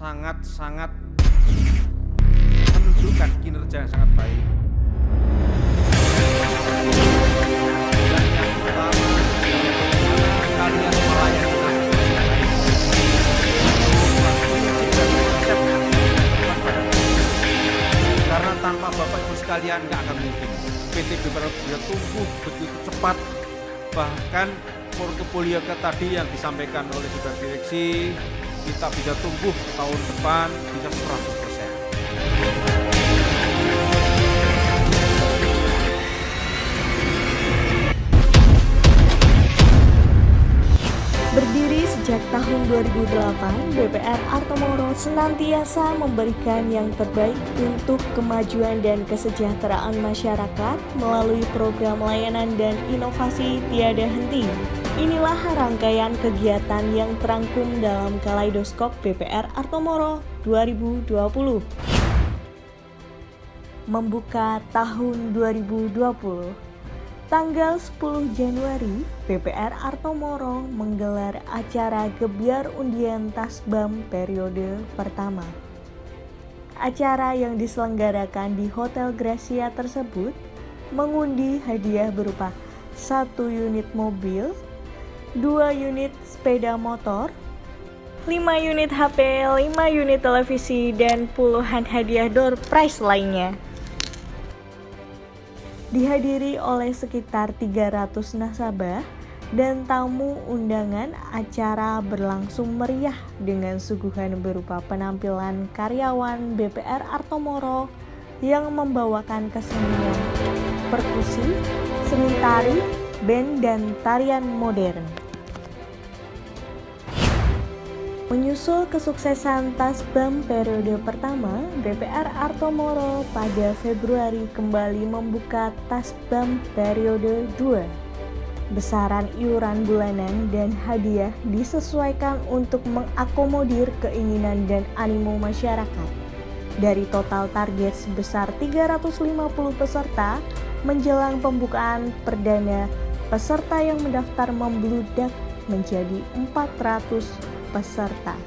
sangat menunjukkan kinerja yang sangat baik. Dan yang pertama, bagaimana kalian melayani karena tanpa Bapak Ibu sekalian nggak akan mungkin PT BPR bisa tumbuh begitu cepat. Bahkan portofolio tadi yang disampaikan oleh saudara direksi, kita bisa tumbuh tahun depan bisa 100%. Berdiri sejak tahun 2008, BPR Artomoro senantiasa memberikan yang terbaik untuk kemajuan dan kesejahteraan masyarakat melalui program layanan dan inovasi tiada henti. Inilah rangkaian kegiatan yang terangkum dalam Kaleidoskop BPR Artomoro 2020. Membuka tahun 2020. Tanggal 10 Januari, BPR Artomoro menggelar acara Gebyar Undian Tasbam periode pertama. Acara yang diselenggarakan di Hotel Gracia tersebut mengundi hadiah berupa 1 unit mobil, 2 unit sepeda motor, 5 unit HP, 5 unit televisi, dan puluhan hadiah door prize lainnya. Dihadiri oleh sekitar 300 nasabah dan tamu undangan, acara berlangsung meriah dengan suguhan berupa penampilan karyawan BPR Artomoro yang membawakan kesenian, perkusi, seni tari, band, dan tarian modern. Menyusul kesuksesan Tasbam periode pertama, BPR Artomoro pada Februari kembali membuka Tasbam periode 2. Besaran iuran bulanan dan hadiah disesuaikan untuk mengakomodir keinginan dan animo masyarakat. Dari total target sebesar 350 peserta, menjelang pembukaan perdana, peserta yang mendaftar membludak menjadi 400 peserta.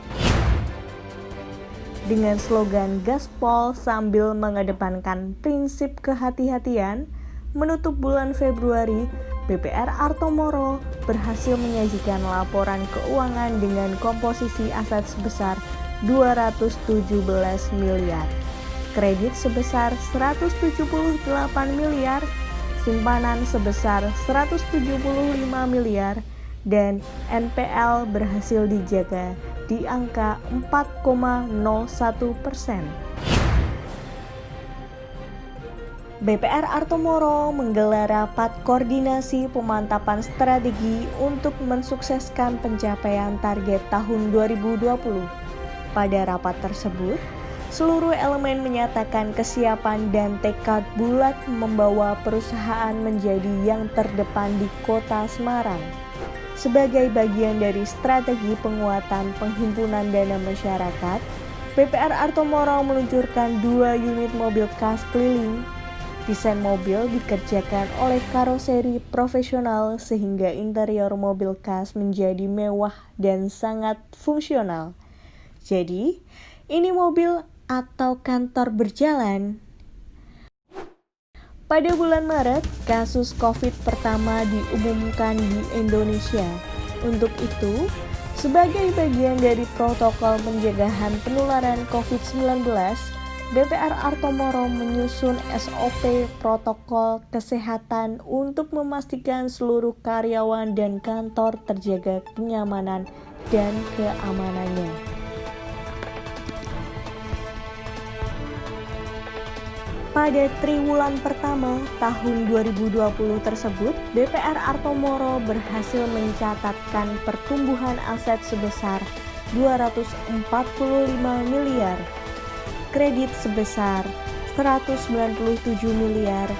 Dengan slogan gaspol sambil mengedepankan prinsip kehati-hatian, menutup bulan Februari, BPR Artomoro berhasil menyajikan laporan keuangan dengan komposisi aset sebesar 217 miliar, kredit sebesar 178 miliar, simpanan sebesar 175 miliar, dan NPL berhasil dijaga di angka 4,01%. BPR Artomoro menggelar rapat koordinasi pemantapan strategi untuk mensukseskan pencapaian target tahun 2020. Pada rapat tersebut, seluruh elemen menyatakan kesiapan dan tekad bulat membawa perusahaan menjadi yang terdepan di Kota Semarang. Sebagai bagian dari strategi penguatan penghimpunan dana masyarakat, BPR Artomoro meluncurkan 2 unit mobil khas keliling. Desain mobil dikerjakan oleh karoseri profesional sehingga interior mobil khas menjadi mewah dan sangat fungsional. Jadi, ini mobil atau kantor berjalan. Pada bulan Maret, kasus COVID pertama diumumkan di Indonesia. Untuk itu, sebagai bagian dari protokol pencegahan penularan COVID-19, BPR Artomoro menyusun SOP protokol kesehatan untuk memastikan seluruh karyawan dan kantor terjaga kenyamanan dan keamanannya. Pada triwulan pertama tahun 2020 tersebut, BPR Artomoro berhasil mencatatkan pertumbuhan aset sebesar 245 miliar, kredit sebesar 197 miliar,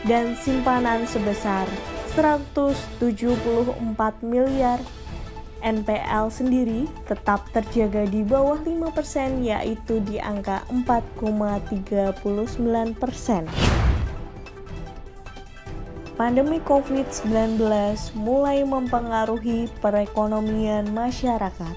dan simpanan sebesar 174 miliar. NPL sendiri tetap terjaga di bawah 5%, yaitu di angka 4,39%. Pandemi COVID-19 mulai mempengaruhi perekonomian masyarakat.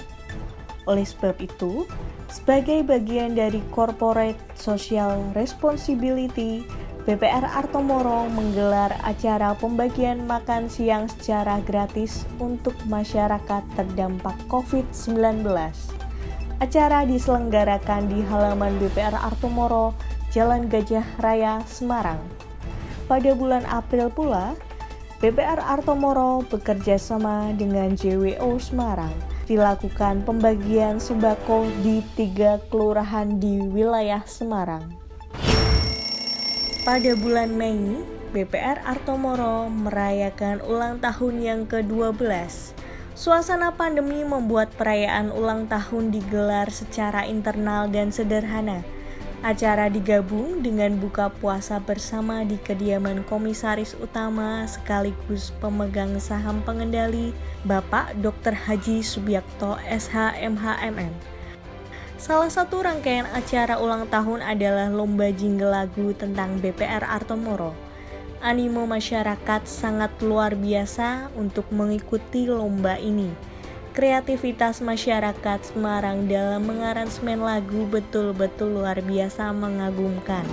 Oleh sebab itu, sebagai bagian dari Corporate Social Responsibility, BPR Artomoro menggelar acara pembagian makan siang secara gratis untuk masyarakat terdampak COVID-19. Acara diselenggarakan di halaman BPR Artomoro, Jalan Gajah Raya, Semarang. Pada bulan April pula, BPR Artomoro bekerja sama dengan JWO Semarang dilakukan pembagian sembako di 3 kelurahan di wilayah Semarang. Pada bulan Mei, BPR Artomoro merayakan ulang tahun yang ke-12. Suasana pandemi membuat perayaan ulang tahun digelar secara internal dan sederhana. Acara digabung dengan buka puasa bersama di kediaman Komisaris Utama sekaligus pemegang saham pengendali Bapak Dr. Haji Subiakto SH MHMM. Salah satu rangkaian acara ulang tahun adalah lomba jingle lagu tentang BPR Artomoro. Animo masyarakat sangat luar biasa untuk mengikuti lomba ini. Kreativitas masyarakat Semarang dalam mengaransemen lagu betul-betul luar biasa mengagumkan.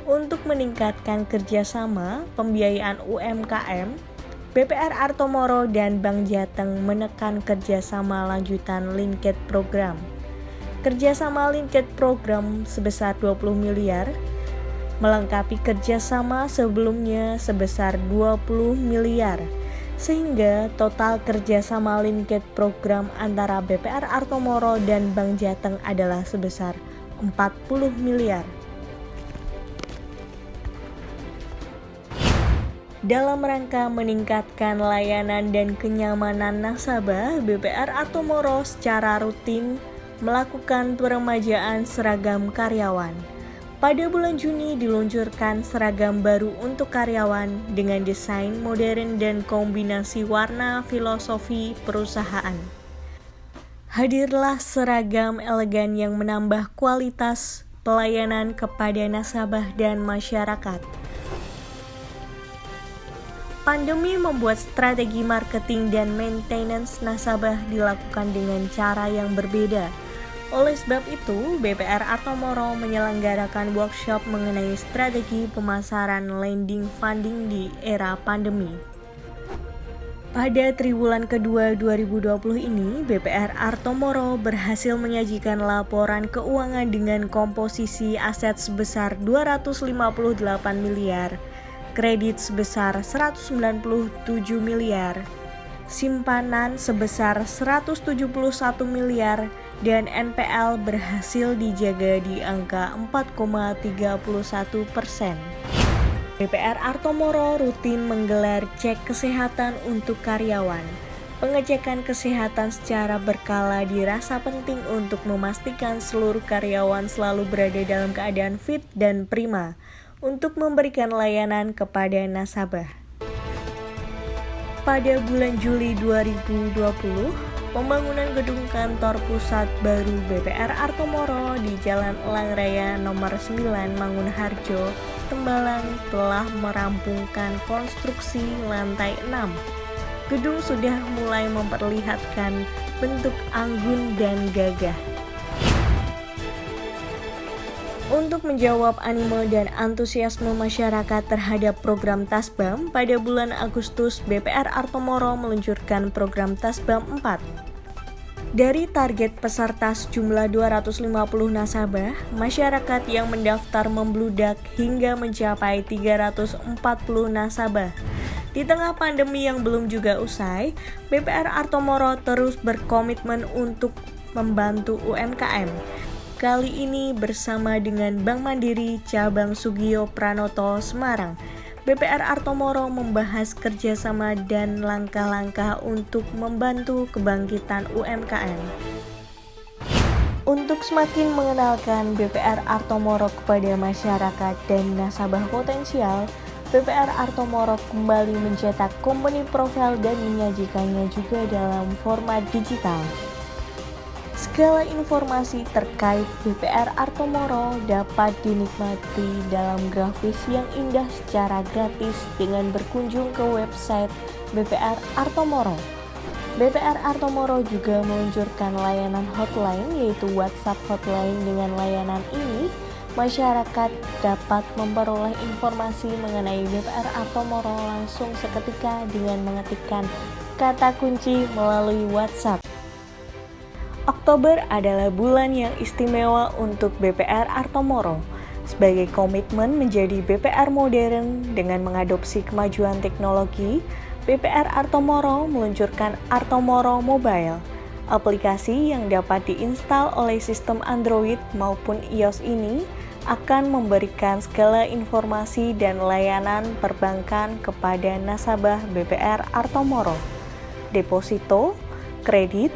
Untuk meningkatkan kerjasama pembiayaan UMKM, BPR Artomoro dan Bank Jateng menekan kerjasama lanjutan Linked Program. Kerjasama Linked Program sebesar 20 miliar, melengkapi kerjasama sebelumnya sebesar 20 miliar, sehingga total kerjasama Linked Program antara BPR Artomoro dan Bank Jateng adalah sebesar 40 miliar. Dalam rangka meningkatkan layanan dan kenyamanan nasabah, BPR Artomoro secara rutin melakukan peremajaan seragam karyawan. Pada bulan Juni diluncurkan seragam baru untuk karyawan dengan desain modern dan kombinasi warna filosofi perusahaan. Hadirlah seragam elegan yang menambah kualitas pelayanan kepada nasabah dan masyarakat. Pandemi membuat strategi marketing dan maintenance nasabah dilakukan dengan cara yang berbeda. Oleh sebab itu, BPR Artomoro menyelenggarakan workshop mengenai strategi pemasaran lending funding di era pandemi. Pada triwulan kedua 2020 ini, BPR Artomoro berhasil menyajikan laporan keuangan dengan komposisi aset sebesar 258 miliar, kredit sebesar 197 miliar, simpanan sebesar 171 miliar, dan NPL berhasil dijaga di angka 4,31%. BPR Artomoro rutin menggelar cek kesehatan untuk karyawan. Pengecekan kesehatan secara berkala dirasa penting untuk memastikan seluruh karyawan selalu berada dalam keadaan fit dan prima untuk memberikan layanan kepada nasabah. Pada bulan Juli 2020, pembangunan gedung kantor pusat baru BPR Artomoro di Jalan Elang Raya nomor 9 Mangunharjo, Tembalang telah merampungkan konstruksi lantai 6. Gedung sudah mulai memperlihatkan bentuk anggun dan gagah. Untuk menjawab animo dan antusiasme masyarakat terhadap program Tasbam, pada bulan Agustus BPR Artomoro meluncurkan program Tasbam 4. Dari target peserta sejumlah 250 nasabah, masyarakat yang mendaftar membludak hingga mencapai 340 nasabah. Di tengah pandemi yang belum juga usai, BPR Artomoro terus berkomitmen untuk membantu UMKM. Kali ini bersama dengan Bank Mandiri Cabang Sugio Pranoto Semarang, BPR Artomoro membahas kerjasama dan langkah-langkah untuk membantu kebangkitan UMKM. Untuk semakin mengenalkan BPR Artomoro kepada masyarakat dan nasabah potensial, BPR Artomoro kembali mencetak company profile dan menyajikannya juga dalam format digital. Segala informasi terkait BPR Artomoro dapat dinikmati dalam grafis yang indah secara gratis dengan berkunjung ke website BPR Artomoro. BPR Artomoro juga meluncurkan layanan hotline, yaitu WhatsApp hotline. Dengan layanan ini, masyarakat dapat memperoleh informasi mengenai BPR Artomoro langsung seketika dengan mengetikkan kata kunci melalui WhatsApp. Oktober adalah bulan yang istimewa untuk BPR Artomoro. Sebagai komitmen menjadi BPR modern dengan mengadopsi kemajuan teknologi, BPR Artomoro meluncurkan Artomoro Mobile. Aplikasi yang dapat diinstal oleh sistem Android maupun iOS ini akan memberikan segala informasi dan layanan perbankan kepada nasabah BPR Artomoro. Deposito, kredit,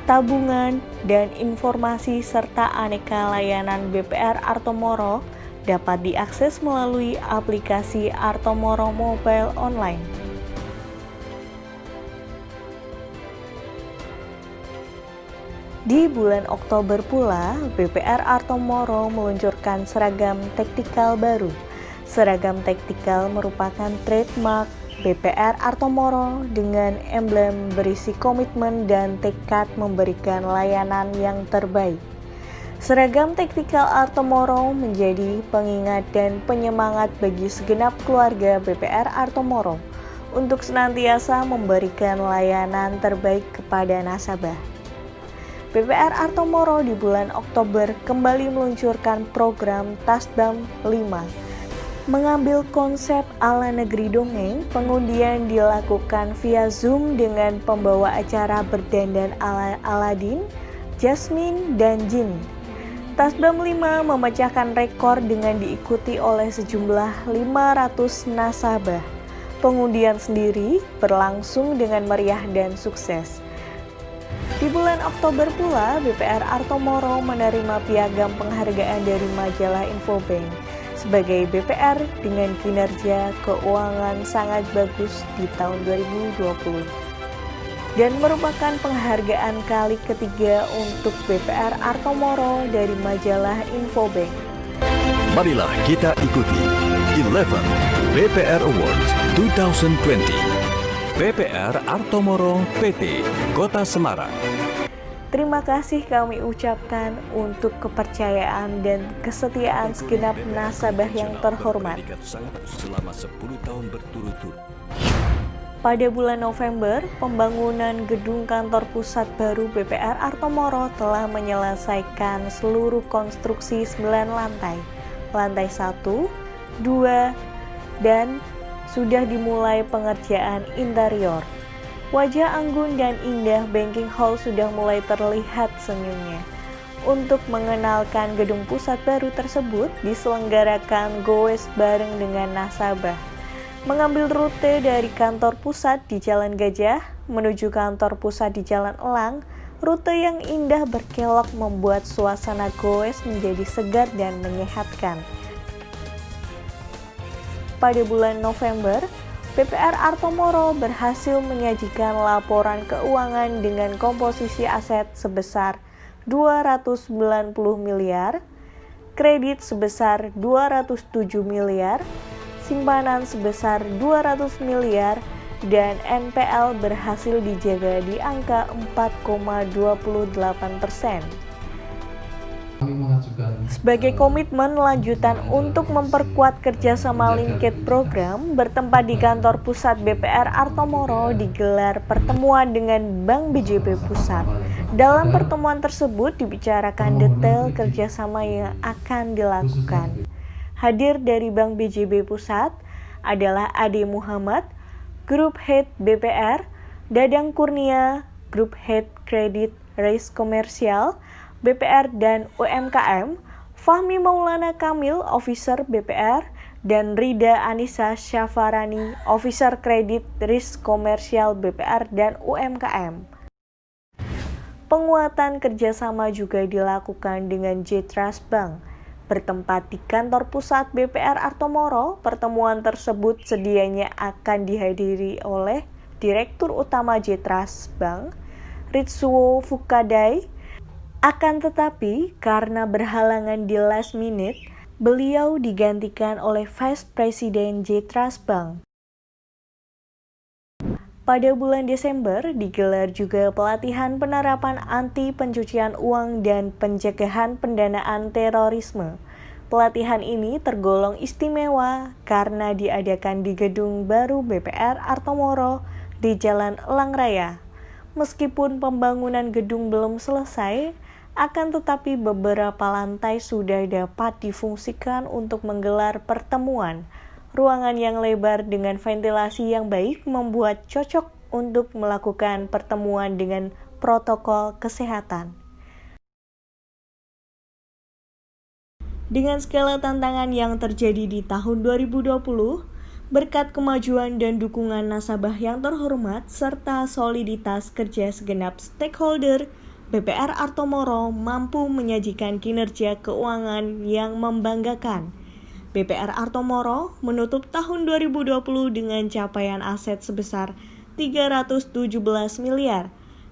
tabungan, dan informasi serta aneka layanan BPR Artomoro dapat diakses melalui aplikasi Artomoro Mobile Online. Di bulan Oktober pula, BPR Artomoro meluncurkan seragam taktikal baru. Seragam taktikal merupakan trademark BPR Artomoro dengan emblem berisi komitmen dan tekad memberikan layanan yang terbaik. Seragam taktikal Artomoro menjadi pengingat dan penyemangat bagi segenap keluarga BPR Artomoro untuk senantiasa memberikan layanan terbaik kepada nasabah. BPR Artomoro di bulan Oktober kembali meluncurkan program Tasbam 5. Mengambil konsep ala negeri dongeng, pengundian dilakukan via Zoom dengan pembawa acara berdandan ala Aladin, Jasmine, dan Jin. Tasbam 5 memecahkan rekor dengan diikuti oleh sejumlah 500 nasabah. Pengundian sendiri berlangsung dengan meriah dan sukses. Di bulan Oktober pula, BPR Artomoro menerima piagam penghargaan dari majalah Infobank sebagai BPR dengan kinerja keuangan sangat bagus di tahun 2020 dan merupakan penghargaan kali ketiga untuk BPR Artomoro dari majalah Infobank. Marilah kita ikuti 11 BPR Awards 2020. BPR Artomoro PT Kota Semarang. Terima kasih kami ucapkan untuk kepercayaan dan kesetiaan segenap nasabah yang terhormat. Selama 10 tahun berturut-turut. Pada bulan November, pembangunan gedung kantor pusat baru BPR Artomoro telah menyelesaikan seluruh konstruksi 9 lantai. Lantai 1, 2, dan sudah dimulai pengerjaan interior. Wajah anggun dan indah banking hall sudah mulai terlihat senyumnya. Untuk mengenalkan gedung pusat baru tersebut, diselenggarakan goes bareng dengan nasabah. Mengambil rute dari kantor pusat di Jalan Gajah menuju kantor pusat di Jalan Elang, rute yang indah berkelok membuat suasana goes menjadi segar dan menyehatkan. Pada bulan November, BPR Artomoro berhasil menyajikan laporan keuangan dengan komposisi aset sebesar 290 miliar, kredit sebesar 207 miliar, simpanan sebesar 200 miliar, dan NPL berhasil dijaga di angka 4,28%. Sebagai komitmen lanjutan untuk memperkuat kerjasama Linked program, bertempat di kantor pusat BPR Artomoro digelar pertemuan dengan Bank BJB Pusat. Dalam pertemuan tersebut dibicarakan detail kerjasama yang akan dilakukan. Hadir dari Bank BJB Pusat adalah Ade Muhammad, Group Head BPR, Dadang Kurnia, Group Head Credit Risk Komersial, BPR dan UMKM, Fahmi Maulana Kamil, Officer BPR, dan Rida Anissa Syafarani, Officer Credit Risk Komersial BPR dan UMKM. Penguatan kerjasama juga dilakukan dengan J-Trust Bank. Bertempat di kantor pusat BPR Artomoro, pertemuan tersebut sedianya akan dihadiri oleh Direktur Utama J-Trust Bank, Ritsuo Fukadai, Akan tetapi, karena berhalangan di last minute, beliau digantikan oleh Vice President J. Trust Bank. Pada bulan Desember, digelar juga pelatihan penerapan anti pencucian uang dan pencegahan pendanaan terorisme. Pelatihan ini tergolong istimewa karena diadakan di gedung baru BPR Artomoro di Jalan Elang Raya. Meskipun pembangunan gedung belum selesai, akan tetapi beberapa lantai sudah dapat difungsikan untuk menggelar pertemuan. Ruangan yang lebar dengan ventilasi yang baik membuat cocok untuk melakukan pertemuan dengan protokol kesehatan. Dengan skala tantangan yang terjadi di tahun 2020, berkat kemajuan dan dukungan nasabah yang terhormat serta soliditas kerja segenap stakeholder, BPR Artomoro mampu menyajikan kinerja keuangan yang membanggakan. BPR Artomoro menutup tahun 2020 dengan capaian aset sebesar 317 miliar,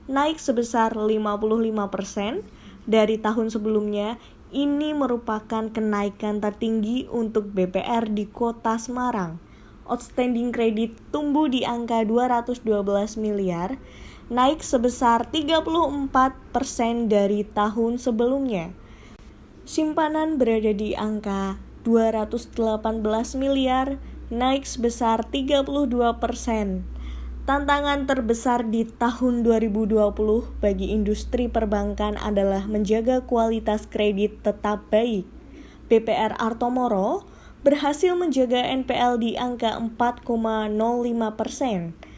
naik sebesar 55% dari tahun sebelumnya. Ini merupakan kenaikan tertinggi untuk BPR di Kota Semarang. Outstanding kredit tumbuh di angka 212 miliar, naik sebesar 34% dari tahun sebelumnya. Simpanan berada di angka 218 miliar, naik sebesar 32%. Tantangan terbesar di tahun 2020 bagi industri perbankan adalah menjaga kualitas kredit tetap baik. BPR Artomoro berhasil menjaga NPL di angka 4,05%.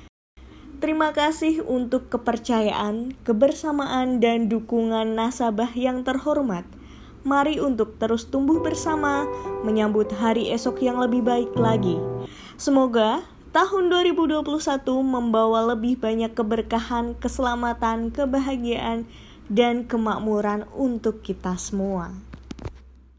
Terima kasih untuk kepercayaan, kebersamaan, dan dukungan nasabah yang terhormat. Mari untuk terus tumbuh bersama, menyambut hari esok yang lebih baik lagi. Semoga tahun 2021 membawa lebih banyak keberkahan, keselamatan, kebahagiaan, dan kemakmuran untuk kita semua.